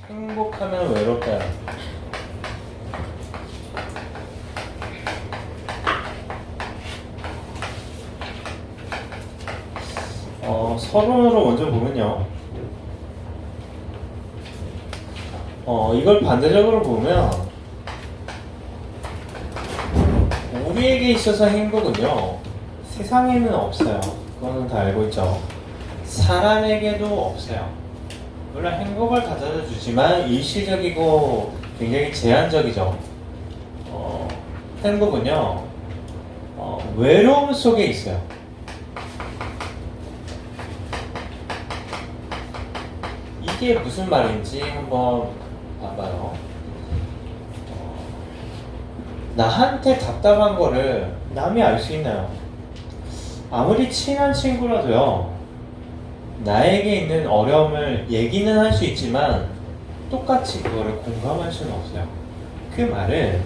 행복하면 외롭다. 서론으로 먼저 보면요. 이걸 반대적으로 보면 우리에게 있어서 행복은요, 세상에는 없어요. 그거는 다 알고 있죠. 사람에게도 없어요. 물론 행복을 가져다 주지만 일시적이고 굉장히 제한적이죠. 행복은요, 외로움 속에 있어요. 이게 무슨 말인지 한번 봐봐요. 나한테 답답한 거를 남이 알 수 있나요? 아무리 친한 친구라도요, 나에게 있는 어려움을 얘기는 할 수 있지만 똑같이 그거를 공감할 수는 없어요. 그 말은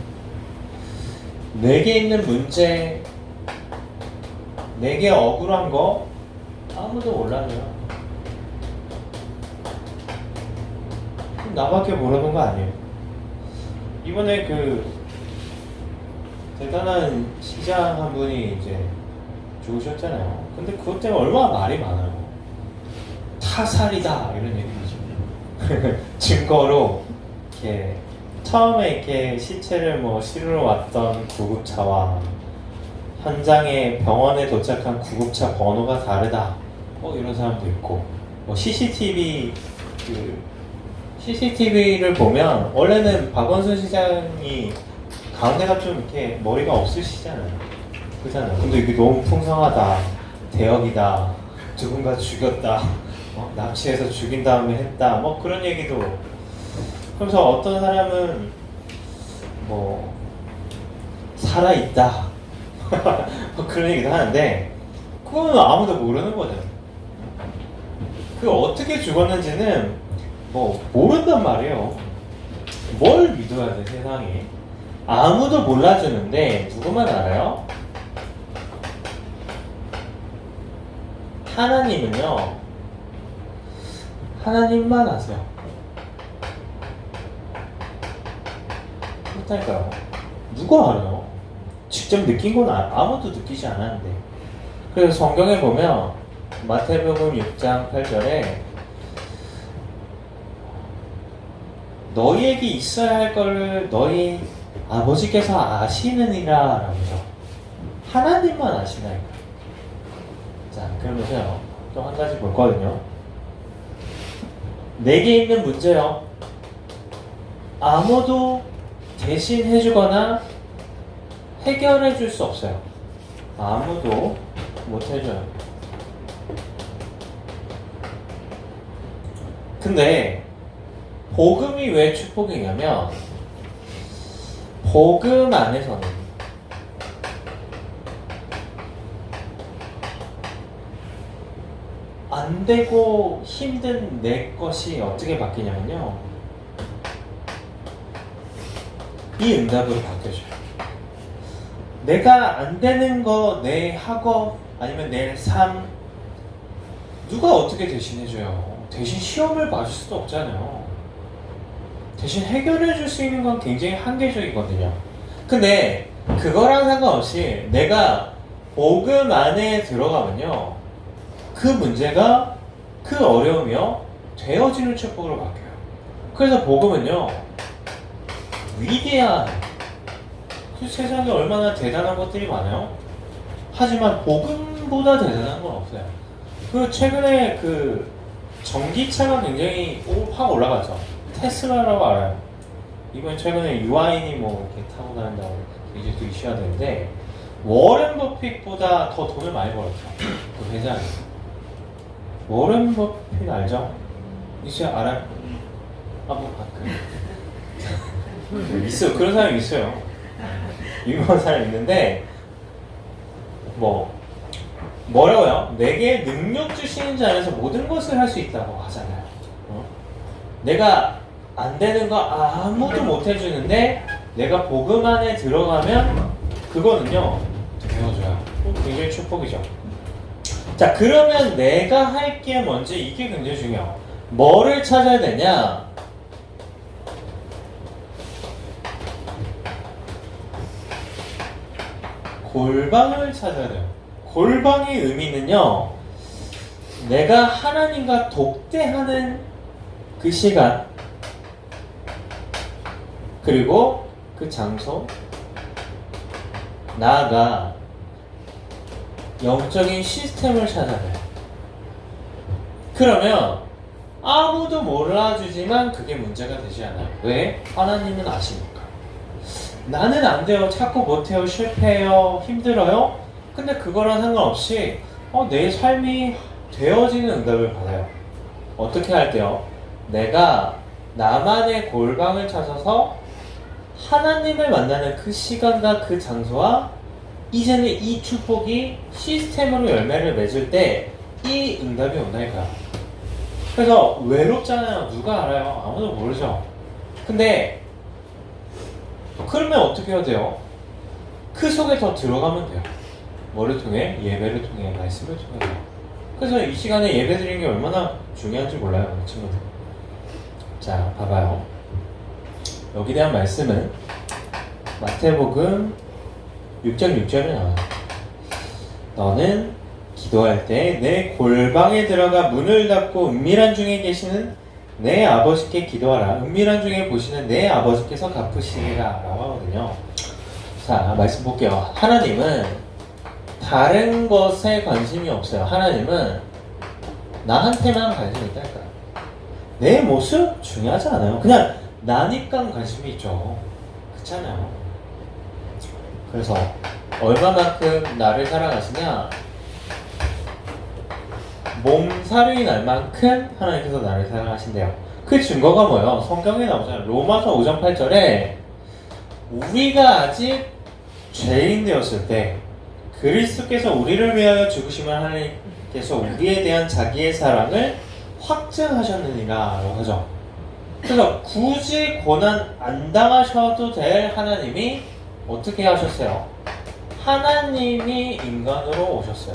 내게 있는 문제, 내게 억울한 거 아무도 몰라줘요. 나밖에 모르는 거 아니에요. 이번에 그 대단한 시장 한 분이 이제 죽으셨잖아요. 근데 그것 때문에 얼마나 말이 많아요. 타살이다 이런 얘기죠. 증거로 이렇게 처음에 이렇게 시체를 뭐 실으러 왔던 구급차와 현장에 병원에 도착한 구급차 번호가 다르다. 이런 사람도 있고, CCTV를 보면 원래는 박원순 시장이 가운데가 좀 이렇게 머리가 없으시잖아요. 그렇잖아요. 근데 이게 너무 풍성하다, 대역이다, 누군가 죽였다, 납치해서 죽인 다음에 했다, 뭐 그런 얘기도. 그래서 어떤 사람은 뭐 살아있다 뭐 그런 얘기도 하는데 그거는 아무도 모르는 거죠. 그 어떻게 죽었는지는 뭐 모른단 말이에요. 뭘 믿어야 돼 세상에. 아무도 몰라주는데 누구만 알아요? 하나님은요, 하나님만 아세요. 그렇다니까요. 누가 알아요? 직접 느낀 건 아무도 느끼지 않았는데. 그래서 성경에 보면 마태복음 6장 8절에 너희에게 있어야 할 거를 너희 아버지께서 아시느니라 라면서 하나님만 아시나이까. 자, 그러면서요, 또 한 가지 볼 거거든요. 내게 있는 문제요, 아무도 대신 해주거나 해결해 줄 수 없어요. 아무도 못 해줘요. 근데 복음이 왜 축복이냐면, 복음 안에서는 안 되고 힘든 내 것이 어떻게 바뀌냐면요, 이 응답으로 바뀌어져요. 내가 안 되는 거, 내 학업 아니면 내 삶, 누가 어떻게 대신해줘요? 대신 시험을 봐줄 수도 없잖아요. 대신 해결해 줄 수 있는 건 굉장히 한계적이거든요. 근데 그거랑 상관없이 내가 복음 안에 들어가면요, 그 문제가, 그 어려움이요, 되어지는 축복으로 바뀌어요. 그래서 복음은요, 위대한, 그 세상에 얼마나 대단한 것들이 많아요. 하지만 복음보다 대단한 건 없어요. 그리고 최근에 그 전기차가 굉장히 확 올라가죠. 테슬라라고 알아요. 이번 최근에 유아인이 뭐 이렇게 타고 다닌다고 이제 또 이슈가 되는데, 워렌 버핏보다 더 돈을 많이 벌었죠. 그 회장이. 워렌 버핏 알죠? 이제 알아요? 있어요. 그런 사람이 있어요. 유명한 사람이 있는데, 뭐라고요? 내게 능력 주시는 자 안에서 모든 것을 할 수 있다고 하잖아요. 내가 안 되는 거 아무도 못 해주는데 내가 복음 안에 들어가면 그거는요, 되어줘요. 굉장히 축복이죠. 자, 그러면 내가 할 게 뭔지, 이게 굉장히 중요해요. 뭐를 찾아야 되냐? 골방을 찾아야 돼요. 골방의 의미는요, 내가 하나님과 독대하는 그 시간, 그리고 그 장소, 나아가 영적인 시스템을 찾아내요. 그러면 아무도 몰라주지만 그게 문제가 되지 않아요. 왜? 하나님은 아시니까. 나는 안 돼요. 자꾸 못해요. 실패해요. 힘들어요. 근데 그거랑 상관없이 내 삶이 되어지는 응답을 받아요. 어떻게 할 때요? 내가 나만의 골방을 찾아서 하나님을 만나는 그 시간과 그 장소와 이제는 이 축복이 시스템으로 열매를 맺을 때 이 응답이 온다니까요. 그래서 외롭잖아요. 누가 알아요? 아무도 모르죠. 근데 그러면 어떻게 해야 돼요? 그 속에 더 들어가면 돼요. 뭐를 통해? 예배를 통해, 말씀을 통해요. 그래서 이 시간에 예배 드리는 게 얼마나 중요한지 몰라요, 친구들. 자, 봐봐요. 여기 대한 말씀은 마태복음 6장 6절에 나와요. 너는 기도할 때 내 골방에 들어가 문을 닫고 은밀한 중에 계시는 내 아버지께 기도하라. 은밀한 중에 보시는 내 아버지께서 갚으시리라 라고 하거든요. 자, 말씀 볼게요. 하나님은 다른 것에 관심이 없어요. 하나님은 나한테만 관심이 있다니까요. 내 모습 중요하지 않아요. 그냥 나니까 관심이 있죠. 그렇잖아요. 그래서 얼마만큼 나를 사랑하시냐? 몸살이 날 만큼 하나님께서 나를 사랑하신대요. 그 증거가 뭐예요? 성경에 나오잖아요. 로마서 5장 8절에 우리가 아직 죄인 되었을 때 그리스도께서 우리를 위하여 죽으시면 하나님께서 우리에 대한 자기의 사랑을 확증하셨느니라 라고 하죠. 그래서 굳이 고난 안 당하셔도 될 하나님이 어떻게 하셨어요? 하나님이 인간으로 오셨어요.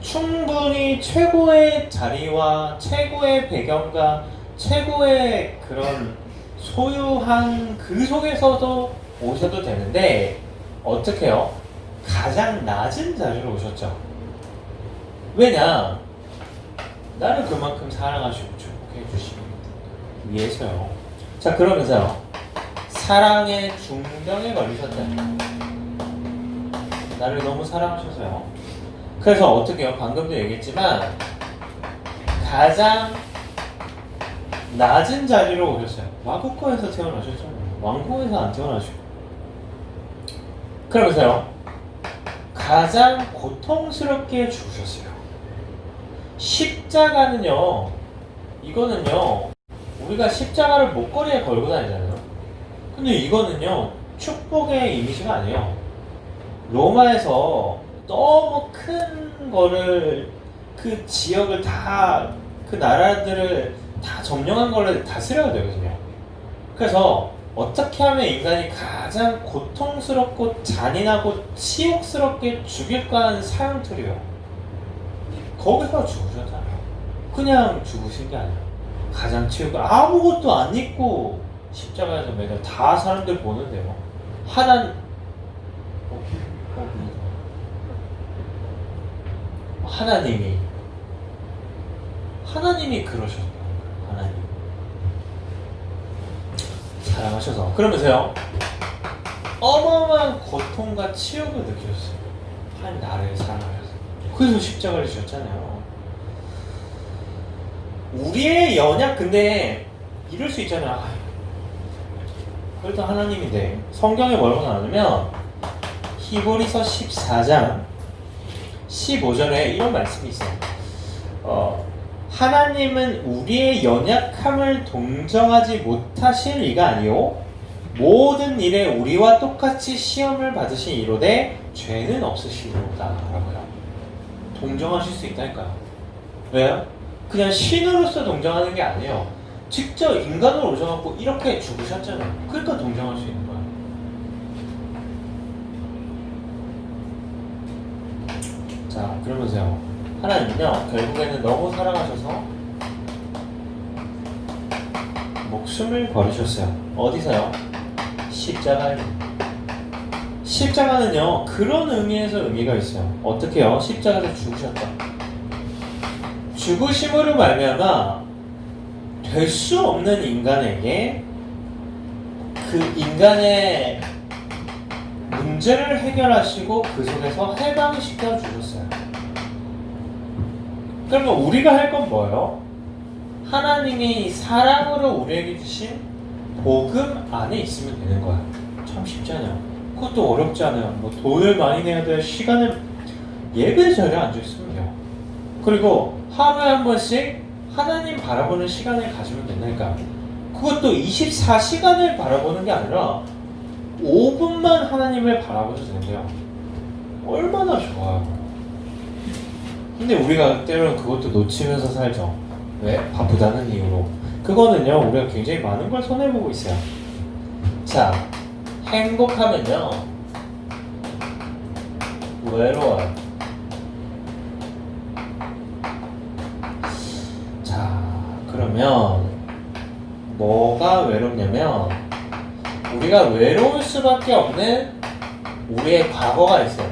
충분히 최고의 자리와 최고의 배경과 최고의 그런 소유한 그 속에서도 오셔도 되는데 어떻게 해요? 가장 낮은 자리로 오셨죠. 왜냐? 나를 그만큼 사랑하시고 축복해 주시기 위해서요. 자, 그러면서요. 사랑의 중병에 걸리셨다. 나를 너무 사랑하셔서요. 그래서 어떻게 해요? 방금도 얘기했지만 가장 낮은 자리로 오셨어요. 마구코에서 태어나셨잖아요. 왕궁에서 안 태어나시고. 그러면서요. 가장 고통스럽게 죽으셨어요. 십자가는요. 이거는요. 우리가 십자가를 목걸이에 걸고 다니잖아요. 근데 이거는요. 축복의 이미지가 아니에요. 로마에서 너무 큰 거를 그 지역을 다 그 나라들을 다 점령한 걸로 다스려야 되거든요. 그래서 어떻게 하면 인간이 가장 고통스럽고 잔인하고 치욕스럽게 죽일까 하는 사형틀이에요. 거기서 죽으셨잖아요. 그냥 죽으신 게 아니에요. 가장 치욕 아무것도 안 입고 십자가에서 매달 다 사람들 보는데요. 하나님이 그러셨어요. 하나님 사랑하셔서 그러면서요 어마어마한 고통과 치욕을 느끼셨어요. 하나님 나를 사랑하셔서. 그래서 십자가를 지셨잖아요. 우리의 연약 근데 이럴 수 있잖아요. 그래도 하나님인데 성경에 뭐라고 나오냐면 히브리서 14장 15절에 이런 말씀이 있어요. 하나님은 우리의 연약함을 동정하지 못하실 이가 아니요 모든 일에 우리와 똑같이 시험을 받으신 이로되 죄는 없으시로다 라고요. 동정하실 수 있다니까요. 왜요? 그냥 신으로서 동정하는 게 아니에요. 직접 인간으로 오셔갖고 이렇게 죽으셨잖아요. 그러니까 동정할 수 있는 거예요. 자, 그러면서요. 하나님은요, 결국에는 너무 사랑하셔서 목숨을 버리셨어요. 어디서요? 십자가입니다. 십자가는요, 그런 의미에서 의미가 있어요. 어떻게요? 십자가에서 죽으셨다. 죽으심으로 말미암아 될 수 없는 인간에게 그 인간의 문제를 해결하시고 그 속에서 해방시켜 주셨어요. 그러면 우리가 할 건 뭐예요? 하나님이 사랑으로 우리에게 주신 복음 안에 있으면 되는 거야. 참 쉽지 않아요. 그것도 어렵지 않아요. 뭐 돈을 많이 내야 돼. 시간을 예배 자리에 앉아있으면 돼요. 그리고 하루에 한 번씩 하나님 바라보는 시간을 가지면 된다니까. 그것도 24시간을 바라보는 게 아니라 5분만 하나님을 바라보셔도 된대요. 얼마나 좋아요. 근데 우리가 때로는 그것도 놓치면서 살죠. 왜? 바쁘다는 이유로. 그거는요, 우리가 굉장히 많은 걸 손해보고 있어요. 자, 행복하면요, 외로워요. 자, 그러면 뭐가 외롭냐면 우리가 외로울 수밖에 없는 우리의 과거가 있어요.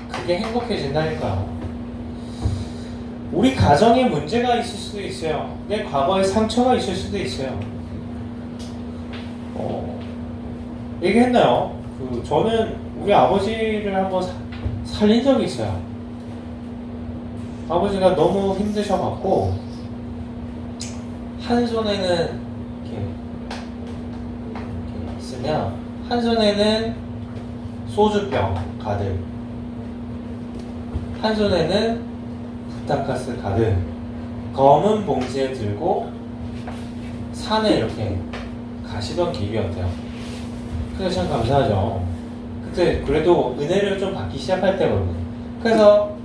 그게 행복해진다니까요. 우리 가정에 문제가 있을 수도 있어요. 내 과거에 상처가 있을 수도 있어요. 얘기했나요? 저는 우리 아버지를 한번 살린 적이 있어요. 아버지가 너무 힘드셔갖고 한 손에는 이렇게 있으면 한 손에는 소주병 가득, 한 손에는 부탄가스 가득 검은 봉지에 들고 산에 이렇게 가시던 길이었대요. 그래서 참 감사하죠. 그때 그래도 은혜를 좀 받기 시작할 때거든요. 그래서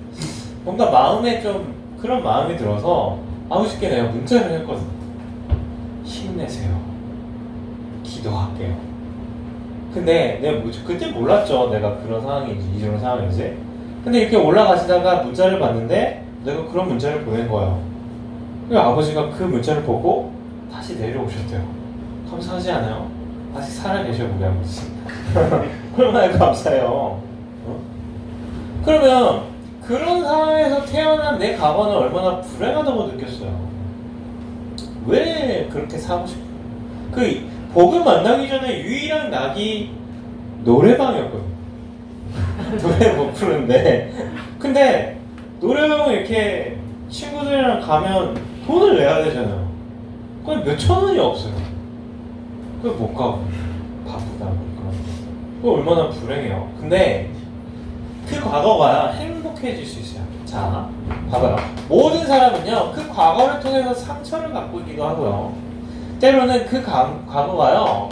뭔가 마음에 좀 그런 마음이 들어서 아버지께 내가 문자를 했거든요. 힘내세요. 기도할게요. 근데 내가 그때 몰랐죠. 내가 그런 상황인지 이런 상황인지. 근데 이렇게 올라가시다가 문자를 봤는데 내가 그런 문자를 보낸 거예요. 그래서 아버지가 그 문자를 보고 다시 내려오셨대요. 감사하지 않아요? 아직 살아계셔 우리 아버지. 얼마나 감사해요. 그러면 그런 상황에서 태어난 내 과거는 얼마나 불행하다고 느꼈어요. 왜 그렇게 사고 싶어요? 그 복음 만나기 전에 유일한 낙이 노래방이었거든요. 노래 못 부르는데 근데 노래방 이렇게 친구들이랑 가면 돈을 내야 되잖아요. 그건 몇천 원이 없어요. 그걸 못 가고 바쁘다 보니까. 그거 얼마나 불행해요. 근데 그 과거가 행복해질 수 있어요. 자, 봐봐요. 모든 사람은요, 그 과거를 통해서 상처를 갖고 있기도 하고요. 때로는 그 과거가요,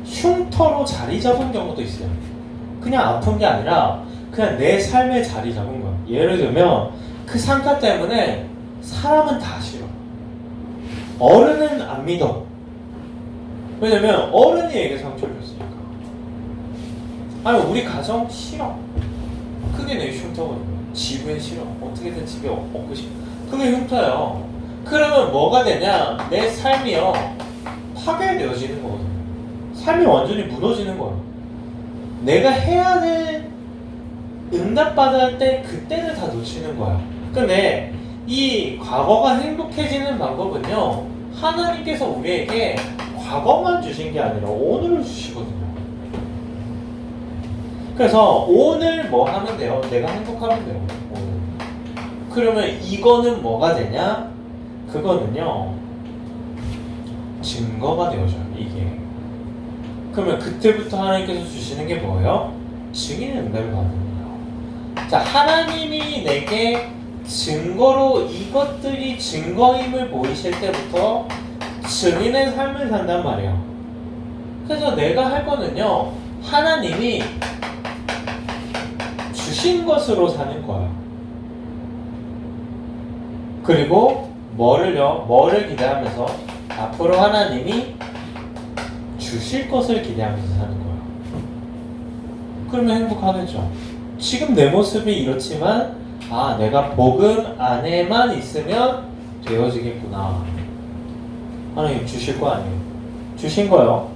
흉터로 자리 잡은 경우도 있어요. 그냥 아픈 게 아니라 그냥 내 삶에 자리 잡은 거예요. 예를 들면 그 상처 때문에 사람은 다 싫어. 어른은 안 믿어. 왜냐면 어른이 에게 상처를 줬으니까. 아니 우리 가정 싫어. 그게 내 흉터거든요. 집은 싫어. 어떻게든 집에 없고 싶어. 그게 흉터예요. 그러면 뭐가 되냐? 내 삶이요 파괴되어지는 거거든요. 삶이 완전히 무너지는 거예요. 내가 해야 될 응답받아야 할 때 그때를 다 놓치는 거야. 근데 이 과거가 행복해지는 방법은요, 하나님께서 우리에게 과거만 주신 게 아니라 오늘을 주시거든요. 그래서 오늘 뭐 하면 돼요? 내가 행복하면 돼요. 오늘. 그러면 이거는 뭐가 되냐? 그거는요, 증거가 되어져요. 이게. 그러면 그때부터 하나님께서 주시는 게 뭐예요? 증인의 응답을 받는 거예요. 자, 하나님이 내게 증거로 이것들이 증거임을 보이실 때부터 증인의 삶을 산단 말이에요. 그래서 내가 할 거는요, 하나님이 주신 것으로 사는 거예요. 그리고 뭐를 기대하면서 앞으로 하나님이 주실 것을 기대하면서 사는 거예요. 그러면 행복하겠죠. 지금 내 모습이 이렇지만 내가 복음 안에만 있으면 되어지겠구나. 하나님 주실 거 아니에요. 주신 거요.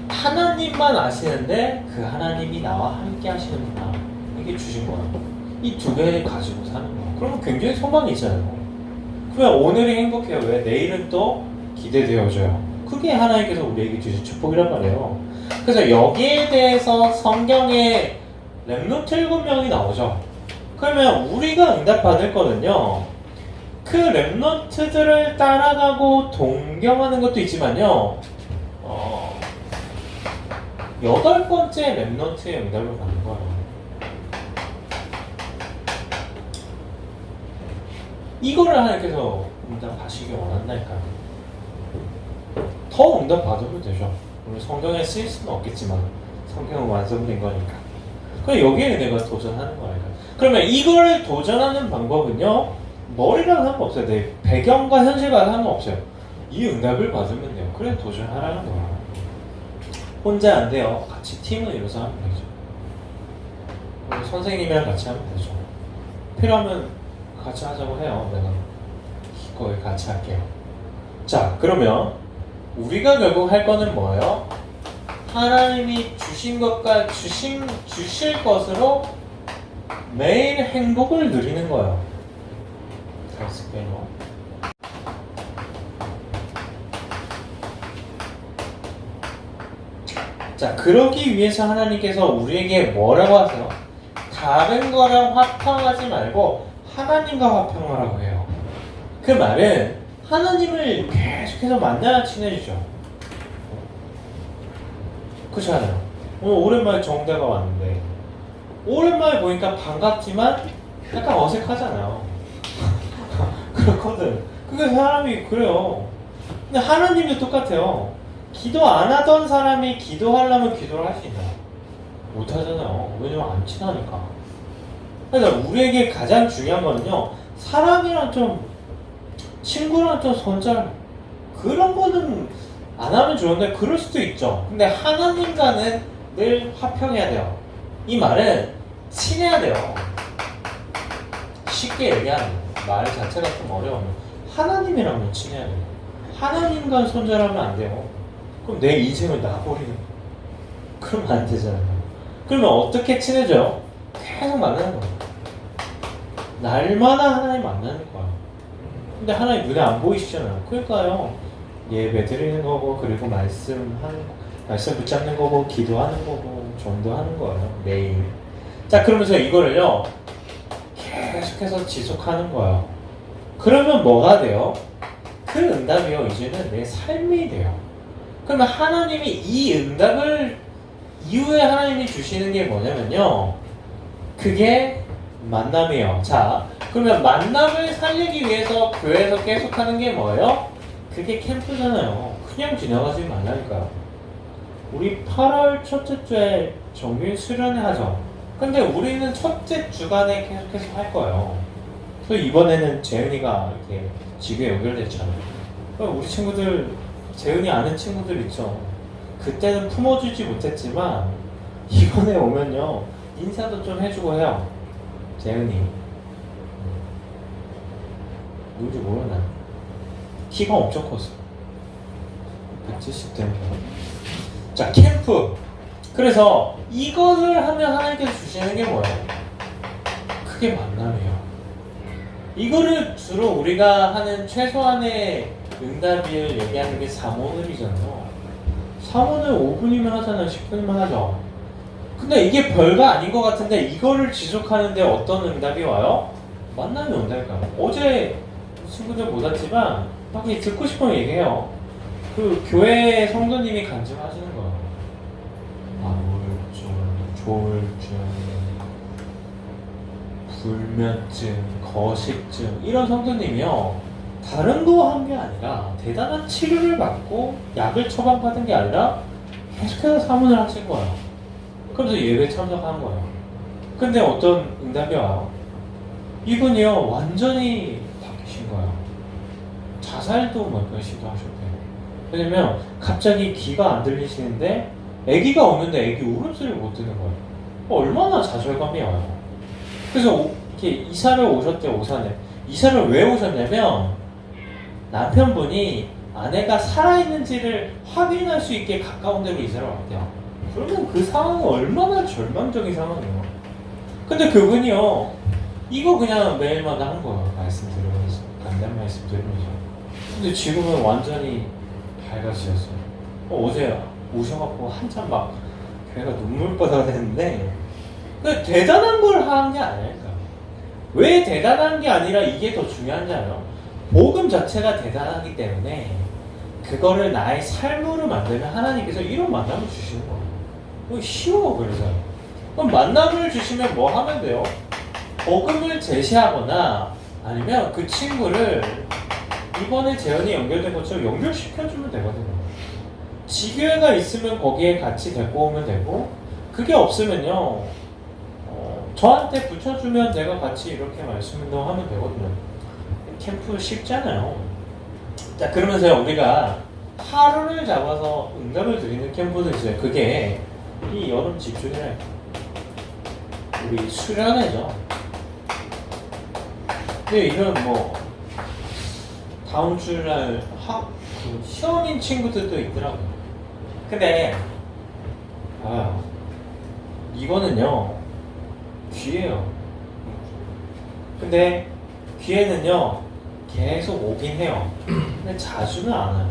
하나님만 아시는데 그 하나님이 나와 함께 하시는구나. 이게 주신 거예요. 이 두 개 가지고 사는 거예요. 그러면 굉장히 소망이 있잖아요. 그러면 오늘이 행복해요. 왜? 내일은 또 기대되어져요. 그게 하나님께서 우리에게 주신 축복이란 말이에요. 그래서 여기에 대해서 성경에 렘넌트 7명이 나오죠. 그러면 우리가 응답받을 거는요, 그 렘넌트들을 따라가고 동경하는 것도 있지만요, 8번째 렘넌트의 응답을 받는 거예요. 이거를 하나님께서 응답하시기 원한다니까요. 더 응답 받으면 되죠. 물론 성경에 쓰일 수는 없겠지만 성경은 완성된 거니까. 그럼 여기에 내가 도전하는 거예요. 그러면 이거를 도전하는 방법은요, 머리랑 상관없어요. 내 배경과 현실과 상관없어요. 이 응답을 받으면 돼요. 그래 도전하라는 거야. 혼자 안 돼요. 같이 팀을 이뤄서 하면 되죠. 선생님이랑 같이 하면 되죠. 필요하면 같이 하자고 해요. 내가 거기 같이 할게요. 자, 그러면 우리가 결국 할 거는 뭐예요? 하나님이 주신 것과 주실 것으로 매일 행복을 누리는 거예요. 잘 쓸게요. 자, 그러기 위해서 하나님께서 우리에게 뭐라고 하세요? 다른 거랑 화평하지 말고 하나님과 화평하라고 해요. 그 말은 하나님을 계속해서 만나야 친해지죠. 그렇잖아요. 오랜만에 정대가 왔는데 오랜만에 보니까 반갑지만 약간 어색하잖아요. 그렇거든. 그게 사람이 그래요. 근데 하나님도 똑같아요. 기도 안 하던 사람이 기도하려면 기도를 할 수 있나요? 못 하잖아요. 왜냐면 안 친하니까. 그래서 우리에게 가장 중요한 거는요, 사람이랑 좀 친구랑 좀 손절 그런 거는 안 하면 좋은데 그럴 수도 있죠. 근데 하나님과는 늘 화평해야 돼요. 이 말은 친해야 돼요. 쉽게 얘기하는 말 자체가 좀 어려워요. 하나님이랑은 친해야 돼요. 하나님과 손절하면 안 돼요. 그럼 내 인생을 놔버리는 거예요. 그러면 안 되잖아요. 그러면 어떻게 친해져요? 계속 만나는 거예요. 날마다 하나님 만나는 거예요. 근데 하나님 눈에 안 보이시잖아요. 그러니까요, 예배 드리는 거고, 그리고 말씀 붙잡는 거고, 기도하는 거고, 전도하는 거예요. 매일. 자, 그러면서 이거를요, 계속해서 지속하는 거예요. 그러면 뭐가 돼요? 그 응답이요, 이제는 내 삶이 돼요. 그러면 하나님이 이 응답을 이후에 하나님이 주시는 게 뭐냐면요, 그게 만남이에요. 자, 그러면 만남을 살리기 위해서 교회에서 계속하는 게 뭐예요? 그게 캠프잖아요. 그냥 지나가지 말라니까요. 우리 8월 첫째 주에 정규 수련회 하죠. 근데 우리는 첫째 주간에 계속해서 할 거예요. 그래서 이번에는 재은이가 이렇게 지구에 연결됐잖아요. 우리 친구들, 재은이 아는 친구들 있죠. 그때는 품어주지 못했지만 이번에 오면요, 인사도 좀 해주고 해요. 재은이 누군지 모르나? 키가 엄청 컸어. 170 되는 거. 자, 캠프. 그래서 이것을 하면 하나님께서 주시는 게 뭐예요? 그게 만남이에요. 이거를 주로 우리가 하는 최소한의 응답을 얘기하는 게 사모늘이잖아요. 사모늘 5분이면 하잖아요. 10분이면 하죠. 근데 이게 별거 아닌 것 같은데 이거를 지속하는데 어떤 응답이 와요? 만남이 온다니까요. 어제 친구들 못 왔지만 막 듣고 싶으면 얘기해요. 그 교회 성도님이 간증하시는 거예요. 우울증, 조울증, 불면증, 거식증 이런 성도님이요, 다른 거 한 게 아니라 대단한 치료를 받고 약을 처방받은 게 아니라 계속해서 사문을 하신 거예요. 그래서 예배 참석한 거예요. 근데 어떤 응답이 와요? 이분이요, 완전히 바뀌신 거예요. 자살도 몇 번 시도하셨대요. 왜냐면 갑자기 귀가 안 들리시는데 아기가 오는데 아기 울음소리를 못 듣는 거예요. 얼마나 좌절감이 와요. 그래서 이렇게 이사를 오셨대요. 오산에. 이사를 왜 오셨냐면 남편분이 아내가 살아있는지를 확인할 수 있게 가까운 데로 이사를 왔대요. 그러면 그 상황은 얼마나 절망적인 상황이에요. 근데 그분이요, 이거 그냥 매일마다 한 거예요. 말씀 들으면서, 간단 말씀 들으면서. 근데 지금은 완전히 밝아지셨어요. 어제 오셔갖고 한참 막 걔가 눈물바다가 됐는데, 그 대단한 걸 한 게 아닐까. 왜 대단한 게 아니라 이게 더 중요한지 알아요? 복음 자체가 대단하기 때문에 그거를 나의 삶으로 만들면 하나님께서 이런 만남을 주시는 거예요. 쉬워. 그래서 그럼 만남을 주시면 뭐 하면 돼요? 복음을 제시하거나 아니면 그 친구를 이번에 재현이 연결된 것처럼 연결시켜주면 되거든요. 지교회가 있으면 거기에 같이 데리고 오면 되고, 그게 없으면요, 저한테 붙여주면 내가 같이 이렇게 말씀 운동하면 되거든요. 캠프 쉽잖아요. 자, 그러면서요, 우리가 하루를 잡아서 응답을 드리는 캠프도 있어요. 그게 이 여름 집중이랄 우리 수련회죠. 근데 이런 뭐 다음 주날 그 시험인 친구들도 있더라고요. 근데 이거는요 귀해요. 근데 귀에는요 계속 오긴 해요. 근데 자주는 안 와요.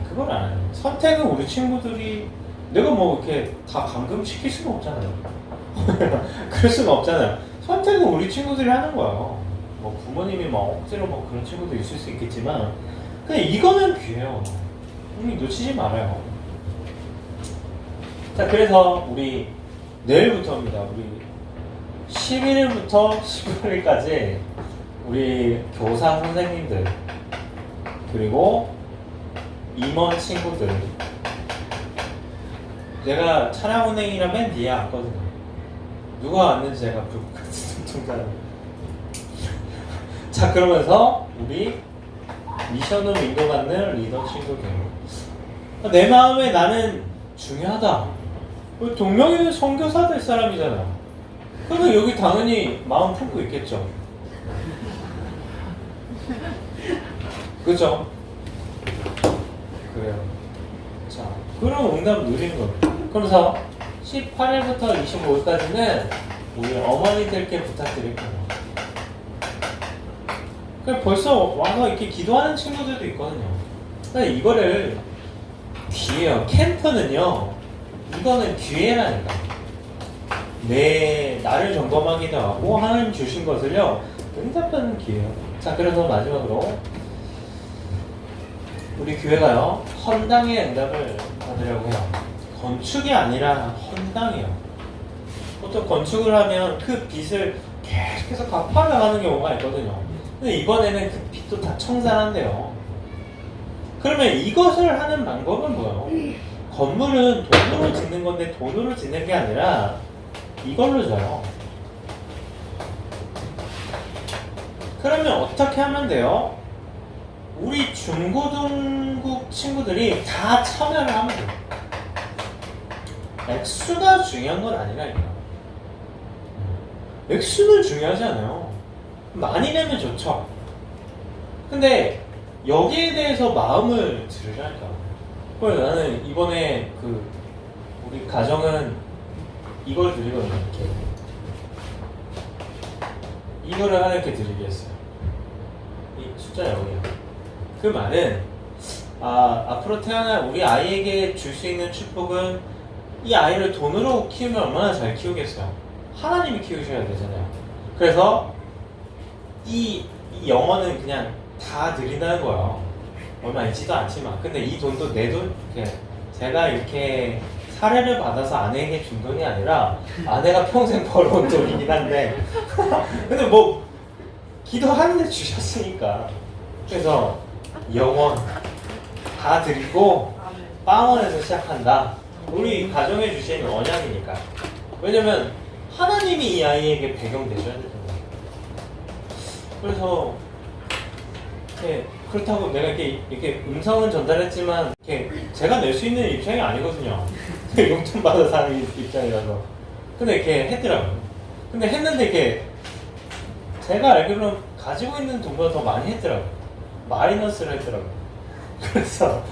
그걸 안 해요. 선택은 우리 친구들이, 내가 뭐 이렇게 다 감금시킬 수가 없잖아요. 그럴 수가 없잖아요. 선택은 우리 친구들이 하는 거예요. 뭐 부모님이 막 억지로 뭐 그런 친구도 있을 수 있겠지만, 근데 이거는 귀해요. 우리 놓치지 말아요. 자, 그래서 우리 내일부터입니다. 우리 11일부터 15일까지 우리 교사 선생님들 그리고 임원 친구들, 제가 차량 운행이라 맨 뒤에 앉거든요. 누가 왔는지 제가 불가능합니다. 자, 그러면서 우리 미션으로 인도받는 리더 친구들, 내 마음에 나는 중요하다. 동명이는 선교사 될 사람이잖아요. 그러면 여기 당연히 마음 품고 있겠죠. 그죠? 그래요. 자, 그럼 응답 누리는 겁니다. 그러면서 18일부터 25일까지는 우리 어머니들께 부탁드릴 거예요. 벌써 와서 이렇게 기도하는 친구들도 있거든요. 근데 이거를 기회요. 캠프는요, 이거는 기회라니까. 나를 점검하기도 하고 하나님 주신 것을요 응답하는 기회예요. 자, 그래서 마지막으로 우리 교회가요 헌당의 응답을 받으려고 해요. 건축이 아니라 헌당이에요. 보통 건축을 하면 그 빚을 계속해서 갚아나가는 경우가 있거든요. 근데 이번에는 그 빚도 다 청산한대요. 그러면 이것을 하는 방법은 뭐예요? 건물은 돈으로 짓는 건데 돈으로 짓는 게 아니라 이걸로 줘요. 그러면 어떻게 하면 돼요? 우리 중고등국 친구들이 다 참여를 하면 돼요. 액수가 중요한 건 아니라니까. 액수는 중요하지 않아요. 많이 내면 좋죠. 근데 여기에 대해서 마음을 들으라니까. 그래서 나는 이번에 우리 가정은 이걸 드리거든요. 이렇게. 이거를 하나님께 드리게 했어요. 이 숫자 여기요. 그 말은 앞으로 태어날 우리 아이에게 줄 수 있는 축복은, 이 아이를 돈으로 키우면 얼마나 잘 키우겠어요. 하나님이 키우셔야 되잖아요. 그래서 이 영어는 그냥 다 드린다는 거예요. 얼마 있지도 않지만. 근데 이 돈도 내 돈, 제가 이렇게 사례를 받아서 아내에게 준 돈이 아니라 아내가 평생 벌어온 돈이긴 한데 근데 뭐 기도하는데 주셨으니까. 그래서 영원 다 드리고 빵원에서 시작한다. 우리 가정에 주신 언약이니까. 왜냐면 하나님이 이 아이에게 배경 되셔야 되잖아요. 그래서 그렇다고 내가 이렇게 음성은 전달했지만 제가 낼 수 있는 입장이 아니거든요. 용돈 받아서 하는 입장이라서. 근데 이렇게 했더라고요. 근데 했는데 제가 알기로는 가지고 있는 돈보다 더 많이 했더라고요. 마이너스를 했더라고요. 그래서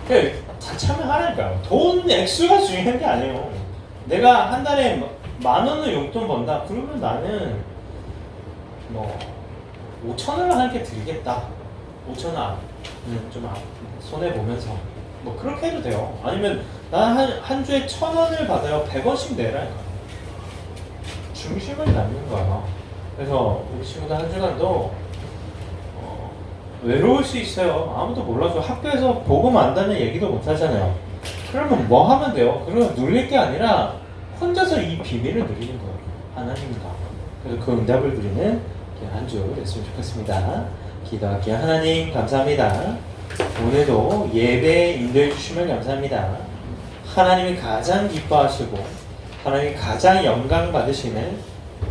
그래요. 다 참여하라니까요. 돈 액수가 중요한 게 아니에요. 내가 한 달에 10,000원을 용돈 번다. 그러면 나는 뭐 5,000원을 함께 드리겠다. 5,000원 좀 손해 보면서 뭐 그렇게 해도 돼요. 아니면 나는 한 주에 1,000원을 받아요. 100원씩 내라니까. 중심을 잡는 거야. 그래서 우리 친구들 한 주간도 외로울 수 있어요. 아무도 몰라서 학교에서 복음 안다는 얘기도 못 하잖아요. 그러면 뭐 하면 돼요? 그러면 눌릴 게 아니라 혼자서 이 비밀을 누리는 거예요. 하나님과. 그래서 그 응답을 누리는 한 주 됐으면 좋겠습니다. 기도할게요. 하나님 감사합니다. 오늘도 예배에 인도해 주시면 감사합니다. 하나님이 가장 기뻐하시고 하나님이 가장 영광 받으시는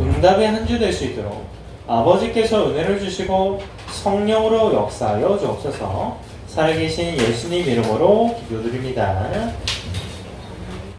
응답의 한 주 될 수 있도록 아버지께서 은혜를 주시고 성령으로 역사하여 주옵소서. 살아계신 예수님 이름으로 기도드립니다.